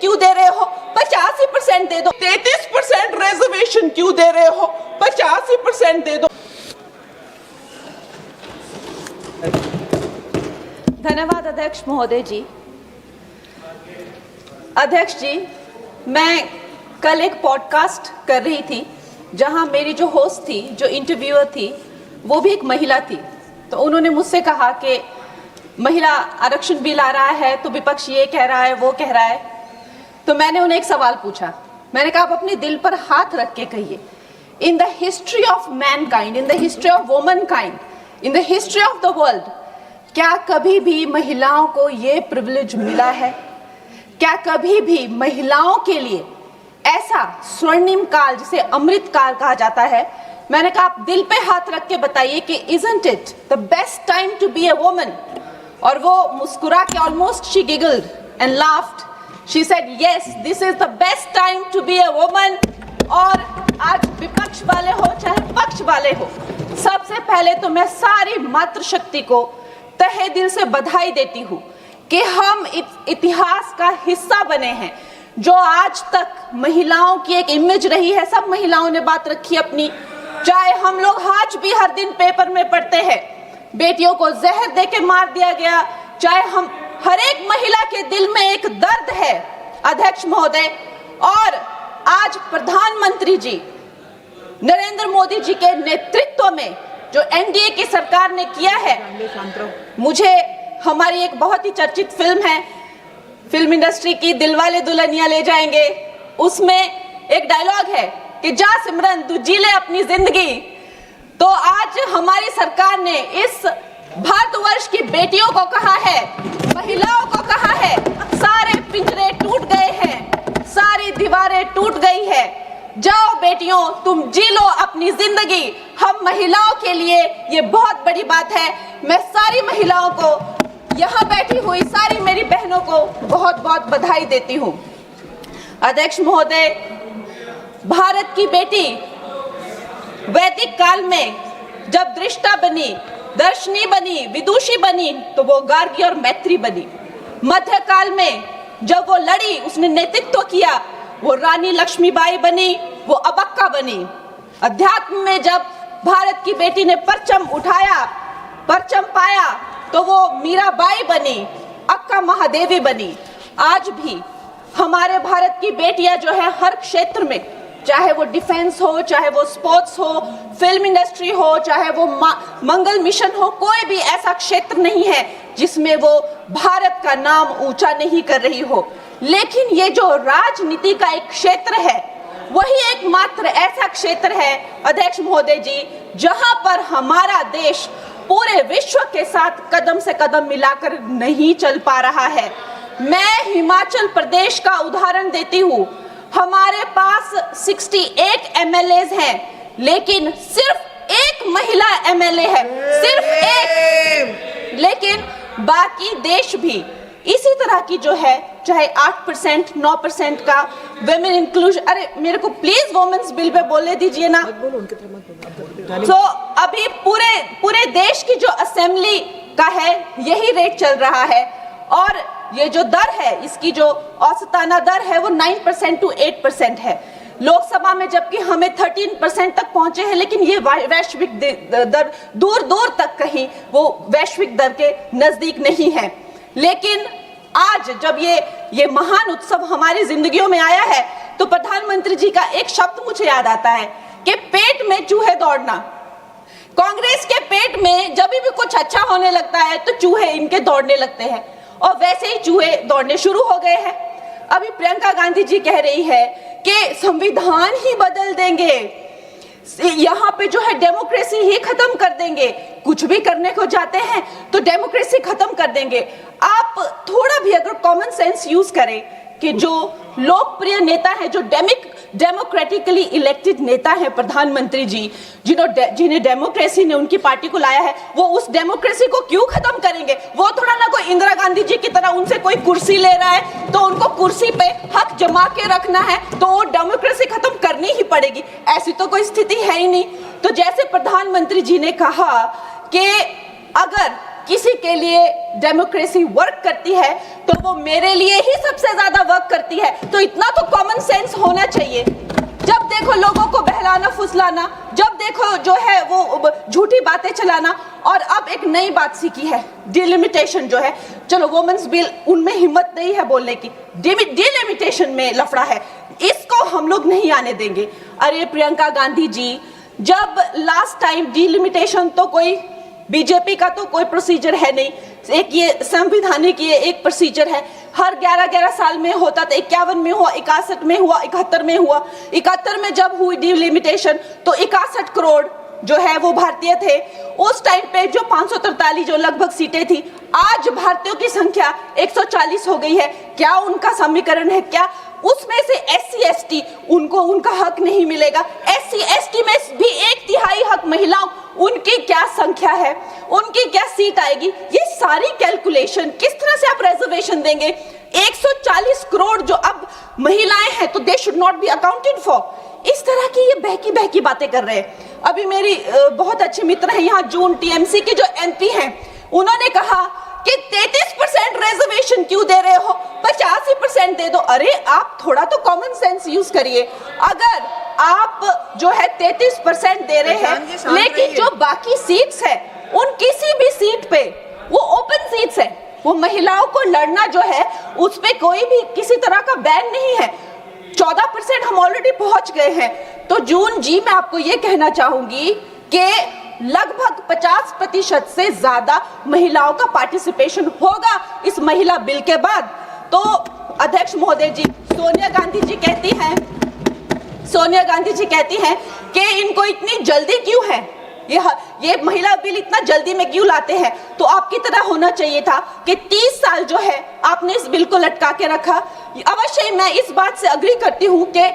क्यों दे रहे हो? 85% दे दो। 33% रिजर्वेशन क्यों दे रहे हो? 85% दे दो। धन्यवाद अध्यक्ष महोदय जी। अध्यक्ष जी, मैं कल एक पॉडकास्ट कर रही थी जहां मेरी जो होस्ट थी, जो इंटरव्यूअर थी, वो भी एक महिला थी। तो उन्होंने मुझसे कहा कि महिला आरक्षण बिल आ रहा है तो विपक्ष ये कह रहा है, वो कह रहा है। तो मैंने उन्हें एक सवाल पूछा। मैंने कहा, आप अपने दिल पर हाथ रख के कहिए, in the history of mankind, in the history of womankind, in the history of the world, क्या कभी भी महिलाओं को ये प्रिविलेज मिला है? क्या कभी भी महिलाओं के लिए ऐसा स्वर्णिम काल, जिसे अमृत काल कहा जाता है? मैंने कहा, आप दिल पे हाथ रख के बताइए कि isn't it the best time to be a woman? और वो मुस्कुरा के, almost she giggled and laughed. She said, yes, this is the best time to be a woman. और आज विपक्ष वाले हो चाहे पक्ष वाले हो, सबसे पहले तो मैं सारी मातृशक्ति को तहे दिल से बधाई देती हूँ कि हम इतिहास का हिस्सा बने हैं। जो आज तक महिलाओं की एक इमेज रही है, सब महिलाओं ने बात रखी अपनी, चाहे हम लोग आज भी हर दिन पेपर में पढ़ते हैं बेटियों को जहर देके मार दिया गया, चाहे हम हर एक महिला के दिल में एक दर्द है अध्यक्ष महोदय। और आज प्रधानमंत्री जी नरेंद्र मोदी जी के नेतृत्व में जो एनडीए की सरकार ने किया है, मुझे हमारी एक बहुत ही चर्चित फिल्म है, फिल्म इंडस्ट्री की, दिलवाले दुल्हनिया ले जाएंगे, उसमें एक डायलॉग है कि जा सिमरन तू जी ले अपनी जिंदगी। तो आज हमारी सरकार ने इस भारतवर्ष की बेटियों को कहा है, महिलाओं को कहा है, सारे पिंजरे टूट गए हैं, सारी दीवारें टूट गई है, जाओ बेटियों तुम जी लो अपनी जिंदगी। हम महिलाओं के लिए ये बहुत बड़ी बात है। मैं सारी महिलाओं को, यहाँ बैठी हुई सारी मेरी बहनों को बहुत बहुत बधाई देती हूँ। अध्यक्ष महोदय, भारत की बेटी वैदिक काल में जब दृष्टा बनी, दर्शनी बनी, विदुषी बनी, तो वो गार्गी और मैत्री बनी। मध्यकाल में जब वो लड़ी, उसने नेतृत्व किया, वो रानी लक्ष्मीबाई बनी, वो अबक्का बनी। अध्यात्म में जब भारत की बेटी ने परचम उठाया, परचम पाया, तो वो मीराबाई बनी, अक्का महादेवी बनी। आज भी हमारे भारत की बेटियां जो है हर क्षेत्र में, चाहे वो डिफेंस हो, चाहे वो स्पोर्ट्स हो, फिल्म इंडस्ट्री हो, चाहे वो मंगल मिशन हो, कोई भी ऐसा क्षेत्र नहीं है जिसमें वो भारत का नाम ऊंचा नहीं कर रही हो। लेकिन ये जो राजनीति का एक क्षेत्र है, वही एकमात्र ऐसा क्षेत्र है अध्यक्ष महोदय जी, जहां पर हमारा देश पूरे विश्व के साथ कदम से कदम मिलाकर नहीं चल पा रहा है। मैं हिमाचल प्रदेश का उदाहरण देती हूँ। हमारे पास 68 एमएलएज हैं, लेकिन सिर्फ एक महिला एमएलए है, सिर्फ एक। लेकिन बाकी देश भी इसी तरह की जो है, चाहे 8%, 9% का वुमेन इंक्लूजन, अरे मेरे को प्लीज वुमेन्स बिल पे बोलने दीजिए ना। तो अभी पूरे देश की जो असेंबली का है, यही रेट चल रहा है। और ये जो दर है, इसकी जो औसताना दर है, वो 9% to 8% है लोकसभा में, जबकि हमें 13% तक पहुंचे हैं। लेकिन ये वैश्विक दर दूर दूर तक कहीं वो वैश्विक दर के नजदीक नहीं है। लेकिन आज जब ये महान उत्सव हमारी जिंदगियों में आया है, तो प्रधानमंत्री जी का एक शब्द मुझे याद आता है कि पेट में चूहे दौड़ना। कांग्रेस के पेट में जब भी कुछ अच्छा होने लगता है तो चूहे इनके दौड़ने लगते हैं, और वैसे ही चूहे दौड़ने शुरू हो गए हैं। अभी प्रियंका गांधी जी कह रही है कि संविधान ही बदल देंगे, यहाँ पे जो है डेमोक्रेसी ही खत्म कर देंगे, कुछ भी करने को जाते हैं तो डेमोक्रेसी खत्म कर देंगे। आप थोड़ा भी अगर कॉमन सेंस यूज करें कि जो लोकप्रिय नेता है, जो डेमोक्रेटिकली इलेक्टेड नेता है प्रधानमंत्री जी, जिन्हें डेमोक्रेसी ने उनकी पार्टी को लाया है, वो उस डेमोक्रेसी को क्यों खत्म करेंगे? वो थोड़ा ना कोई इंदिरा गांधी जी की तरह उनसे कोई कुर्सी ले रहा है तो उनको कुर्सी पे हक जमा के रखना है, तो वो डेमोक्रेसी खत्म करनी ही पड़ेगी। ऐसी तो कोई स्थिति है ही नहीं। तो जैसे प्रधानमंत्री जी ने कहा कि अगर किसी के लिए डेमोक्रेसी वर्क करती है तो वो मेरे लिए ही सबसे ज्यादा वर्क करती है। तो इतना तो कॉमन सेंस होना चाहिए। जब देखो लोगों को बहलाना फुसलाना, जब देखो जो है वो झूठी बातें चलाना। और अब एक नई बात सीखी है, डिलिमिटेशन जो है। चलो वुमेन्स बिल, उनमें हिम्मत नहीं है बोलने की, डिलिमिटेशन में लफड़ा है, इसको हम लोग नहीं आने देंगे। अरे प्रियंका गांधी जी, जब लास्ट टाइम डिलिमिटेशन तो कोई बीजेपी का तो कोई प्रोसीजर है नहीं, एक ये संवैधानिक ये एक प्रोसीजर है, हर 11-11 साल में होता था। 51 में हुआ, 61 में हुआ, 71 में हुआ। 71 में जब हुई डिलिमिटेशन तो 61 करोड़ जो है वो भारतीय थे। उस टाइम पे जो 543 जो लगभग सीटें थी, आज भारतीयों की संख्या 140 हो गई है। क्या उनका समीकरण है? क्या उसमें से SC ST उनको उनका हक नहीं मिलेगा? SC ST में भी 1/3 हक महिलाओं, उनकी क्या संख्या है, उनकी क्या सीट आएगी? ये सारी कैलकुलेशन किस तरह से आप रिजर्वेशन देंगे? 140 करोड़ जो अब महिलाएं हैं तो they should not be accounted for. इस तरह की ये बहकी बातें कर रहे हैं। अभी मेरी बहुत अच्छे मित्र हैं यहाँ, जून TMC के जो MP हैं, उन्होंने कहा कि 33% रिजर्वेशन क्यों दे रहे हो, 85% दे दो। अरे आप थोड़ा तो कॉमन सेंस यूज करिए। अगर आप जो है 33% दे रहे हैं, लेकिन जो बाकी सीट्स है उन किसी भी सीट पे वो ओपन सीट्स है, वो महिलाओं को लड़ना जो है उस पे कोई भी किसी तरह का बैन नहीं है। 14% हम ऑलरेडी पहुंच गए हैं। तो जून जी, मैं आपको ये कहना चाहूंगी कि लगभग 50% से ज्यादा महिलाओं का पार्टिसिपेशन होगा इस महिला बिल के बाद। तो अध्यक्ष महोदय जी, सोनिया गांधी जी कहती हैं कि इनको इतनी जल्दी क्यों है, ये महिला बिल इतना जल्दी में क्यों लाते हैं? तो आपकी तरह होना चाहिए था कि 30 साल जो है आपने इस बिल को लटका के रखा। अवश्य मैं इस बात से अग्री करती हूँ कि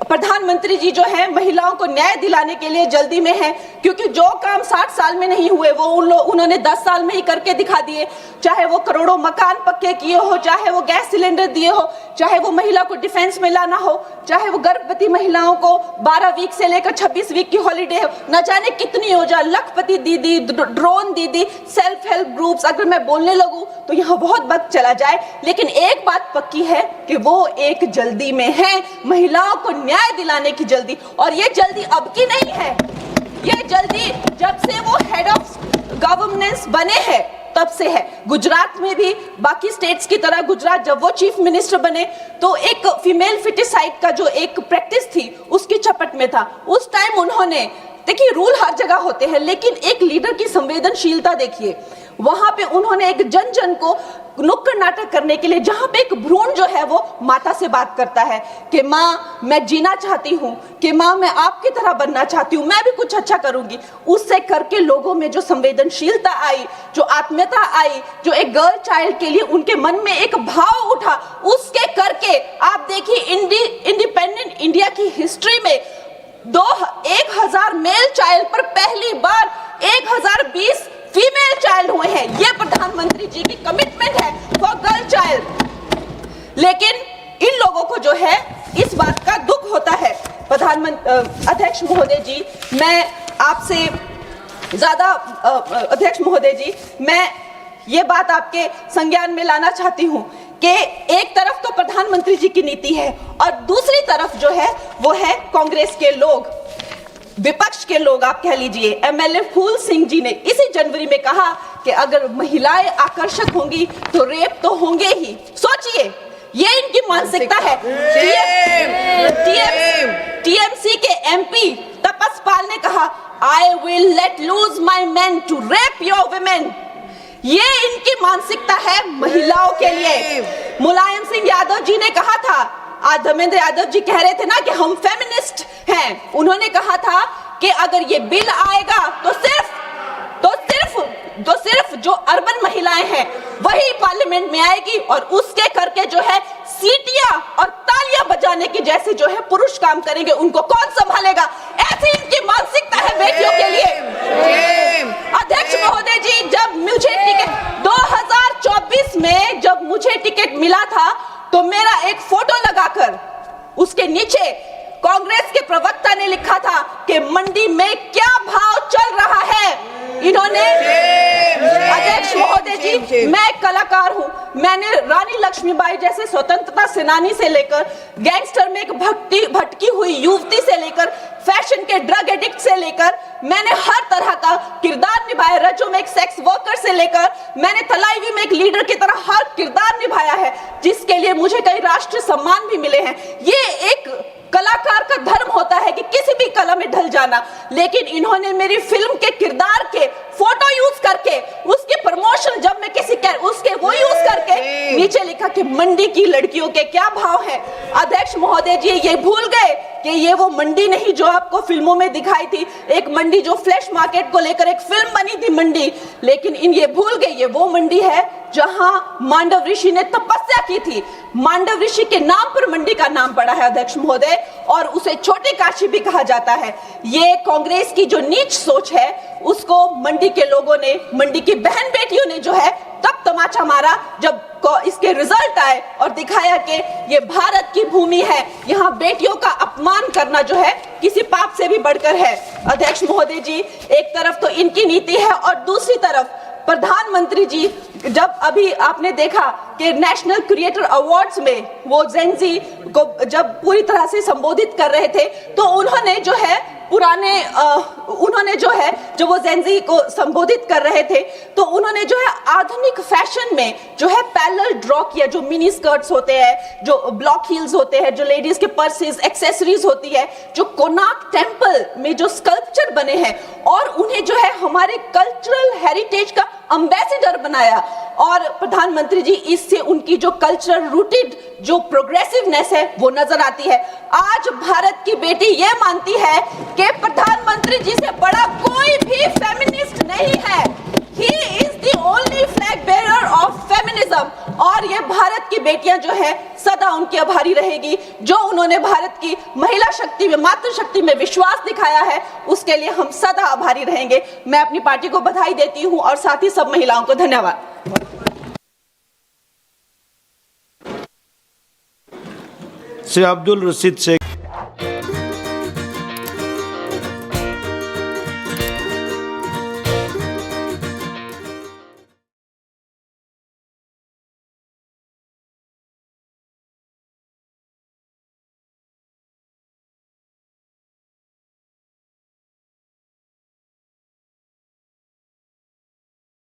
प्रधानमंत्री जी जो है महिलाओं को न्याय दिलाने के लिए जल्दी में है, क्योंकि जो काम 60 साल में नहीं हुए वो उन्होंने 10 साल में ही करके दिखा दिए। चाहे वो करोड़ों मकान पक्के किए हो, चाहे वो गैस सिलेंडर दिए हो, चाहे वो महिला को डिफेंस में लाना हो, चाहे वो गर्भवती महिलाओं को 12 वीक से लेकर 26 वीक की हॉलीडे हो, न जाने कितनी योजना, लखपति दीदी, ड्रोन दीदी, सेल्फ हेल्प ग्रुप्स, अगर मैं बोलने लगूं तो यहाँ बहुत वक्त चला जाए। लेकिन एक बात पक्की है कि वो एक जल्दी में है, महिलाओं को न्याय दिलाने की जल्दी। और ये जल्दी अब की नहीं है, ये जल्दी जब से वो हेड ऑफ गवर्नेंस बने हैं तब से है। गुजरात में भी बाकी स्टेट्स की तरह गुजरात जब वो चीफ मिनिस्टर बने तो एक फीमेल फिटिसाइड का जो एक प्रैक्टिस थी उसकी चपेट में था। उस टाइम उन्होंने, देखिए रूल हर जगह होते हैं, लेकिन एक लीडर की संवेदनशीलता देखिए, वहां पे उन्होंने एक जन को नुक्कड़ नाटक करने के लिए, जहां पे एक भ्रूण जो है वो माता से बात करता है कि माँ मैं जीना चाहती हूँ, कि माँ मैं आपकी तरह बनना चाहती हूँ, मैं भी कुछ अच्छा करूंगी, उससे करके लोगों में जो संवेदनशीलता आई, जो आत्मीयता आई, जो एक गर्ल चाइल्ड के लिए उनके मन में एक भाव उठा, उसके करके आप देखिए इंडिपेंडेंट इंडिया की हिस्ट्री में 1000 मेल चाइल्ड पर पहली बार 1020 फीमेल चाइल्ड हुए हैं। ये प्रधानमंत्री जी की कमिटमेंट है फॉर गर्ल चाइल्ड। लेकिन इन लोगों को जो है इस बात का दुख होता है। अध्यक्ष महोदय जी, मैं आपसे ज्यादा अध्यक्ष महोदय जी, मैं ये बात आपके संज्ञान में लाना चाहती हूँ कि एक तरफ तो प्रधानमंत्री जी की नीति है और दूसरी तरफ जो है वो है कांग्रेस के लोग, विपक्ष के लोग आप कह लीजिए। MLA फूल सिंह जी ने इसी जनवरी में कहा कि अगर महिलाएं आकर्षक होंगी तो रेप तो होंगे ही। सोचिए, ये इनकी मानसिकता है। TMC के MP तपस पाल ने कहा, I will let loose my men to rape your women। ये इनकी मानसिकता है महिलाओं के लिए। मुलायम सिंह यादव जी ने कहा था, आज धर्मेंद्र यादव जी कह रहे थे ना कि हम फेमिनिस्ट हैं, उन्होंने कहा था कि अगर ये बिल आएगा तो सिर्फ जो अर्बन महिलाएं हैं वही पार्लियामेंट में आएगी और उसके करके जो है सीटियां और तालियां बजाने की जैसे जो है पुरुष काम करेंगे, उनको कौन संभालेगा? ऐसी इनकी मानसिकता है बेटियों के लिए। अध्यक्ष महोदय जी, जब मुझे टिकट 2024 में जब मुझे टिकट मिला था तो मेरा एक फोटो लगाकर उसके नीचे कांग्रेस के प्रवक्ता ने लिखा था कि मंडी में क्या भाव चल रहा है। इन्होंने, अध्यक्ष महोदय जी, मैं कलाकार हूं, मैंने रानी लक्ष्मीबाई जैसे स्वतंत्रता सेनानी से लेकर गैंगस्टर में एक भटकी हुई युवती से लेकर फैशन के ड्रग एडिक्ट से लेकर मैंने हर तरह का किरदार निभाया। रजो में एक सेक्स वर्कर से लेकर मैंने तलाईवी में एक लीडर की तरह हर किरदार निभाया है, जिसके लिए मुझे कई राष्ट्रीय सम्मान भी मिले हैं। ये एक कलाकार का धर्म होता है कि किसी भी कला में ढल जाना, लेकिन इन्होंने मेरी फिल्म के किरदार के फोटो यूज करके उसके प्रमोशन, जब मैं किसी उसके वो यूज करके नीचे लिखा कि मंडी की लड़कियों के क्या भाव है। अध्यक्ष महोदय जी ये भूल गए कि ये वो मंडी नहीं जो आपको फिल्मों में दिखाई थी, एक मंडी जो फ्लैश मार्केट को लेकर एक फिल्म बनी थी मंडी, लेकिन ये भूल गए ये वो मंडी है जहां मांडव ऋषि ने तपस्या की थी। मांडव ऋषि के नाम पर मंडी का नाम पड़ा है अध्यक्ष महोदय, और उसे छोटे काशी भी कहा जाता है। ये कांग्रेस की जो नीच सोच है उसको मंडी के लोगों ने, मंडी की बहन बेटियों ने जो है तब तमाचा मारा जब इसके रिजल्ट आए और दिखाया कि ये भारत की भूमि है, यहाँ बेटियों का अपमान करना जो है किसी पाप से भी बढ़कर है। अध्यक्ष महोदय जी, एक तरफ तो इनकी नीति है और दूसरी तरफ प्रधानमंत्री जी, जब अभी आपने देखा कि नेशनल क्रिएटर अवार्ड्स में वो जेनजी को जब पूरी तरह से संबोधित कर रहे थे तो उन्होंने जो है जब वो जेनजी को संबोधित कर रहे थे तो उन्होंने जो है आधुनिक फैशन में जो है पैरेलल ड्रॉ किया, जो मिनी स्कर्ट्स होते हैं, जो ब्लॉक हील्स होते हैं, जो लेडीज के पर्सेस, एक्सेसरीज होती है, जो कोणार्क टेम्पल में जो स्कल्पचर बने हैं, और उन्हें जो है हमारे कल्चरल हेरिटेज का एम्बेसडर बनाया। और प्रधानमंत्री जी, इससे उनकी जो कल्चरल रूटेड जो प्रोग्रेसिवनेस है वो नजर आती है। आज भारत की बेटी ये मानती है कि प्रधानमंत्री जी से बड़ा कोई भी फेमिनिस्ट नहीं है। He is the only flag bearer of feminism। और ये भारत की बेटियां जो है सदा उनकी आभारी रहेगी, जो उन्होंने भारत की महिला शक्ति में, मातृशक्ति में विश्वास दिखाया है, उसके लिए हम सदा आभारी रहेंगे। मैं अपनी पार्टी को बधाई देती हूं और साथ ही सब महिलाओं को धन्यवाद। श्री अब्दुल रशीद शेख।